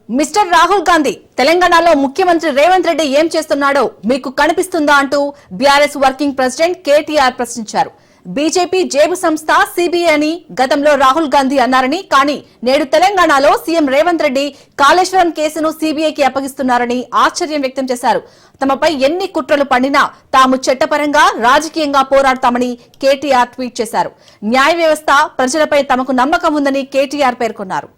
Mister Rahul Gandhi తెలంగాణలో ముఖ్యమంత్రి రేవంత్ రెడ్డి ఏం చేస్తున్నాడో మీకు కనిపిస్తుందా అంటూ బీఆర్ఎస్ వర్కింగ్ ప్రెసిడెంట్ కేటీఆర్ ప్రశ్నించారు. బీజేపీ జేబు సంస్థ సిబిఐ అని గతంలో రాహుల్ గాంధీ అన్నారని, కానీ నేడు తెలంగాణలో సీఎం రేవంత్ రెడ్డి కాళేశ్వరం కేసును సిబిఐకి అప్పగిస్తున్నారని ఆశ్చర్యం వ్యక్తం చేశారు. తమపై ఎన్ని కుట్రలు పండినా తాము చట్టపరంగా రాజకీయంగా పోరాడతామని కేటీఆర్ ట్వీట్ చేశారు. న్యాయ వ్యవస్థ ప్రజలపై తమకు నమ్మకం ఉందని కేటీఆర్ పేర్కొన్నారు.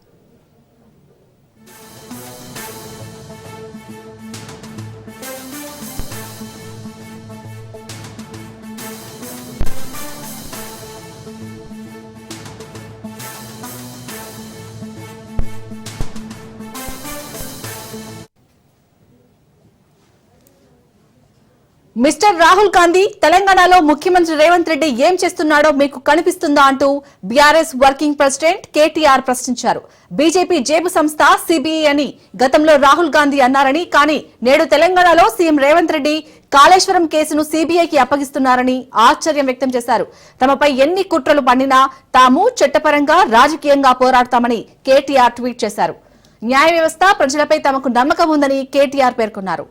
మిస్టర్ రాహుల్ గాంధీ తెలంగాణలో ముఖ్యమంత్రి రేవంత్ రెడ్డి ఏం చేస్తున్నాడో మీకు కనిపిస్తుందా అంటూ బీఆర్ఎస్ వర్కింగ్ ప్రెసిడెంట్ కేటీఆర్ ప్రశ్నించారు. బీజేపీ జేబు సంస్థ సిబిఐ అని గతంలో రాహుల్ గాంధీ అన్నారని, కానీ నేడు తెలంగాణలో సీఎం రేవంత్ రెడ్డి కాళేశ్వరం కేసును సిబిఐకి అప్పగిస్తున్నారని ఆశ్చర్యం వ్యక్తం చేశారు. తమపై ఎన్ని కుట్రలు పండినా తాము చట్టపరంగా రాజకీయంగా పోరాడతామని కేటీఆర్ ట్వీట్ చేశారు. న్యాయ వ్యవస్థ ప్రజలపై తమకు నమ్మకం ఉందని కేటీఆర్ పేర్కొన్నారు.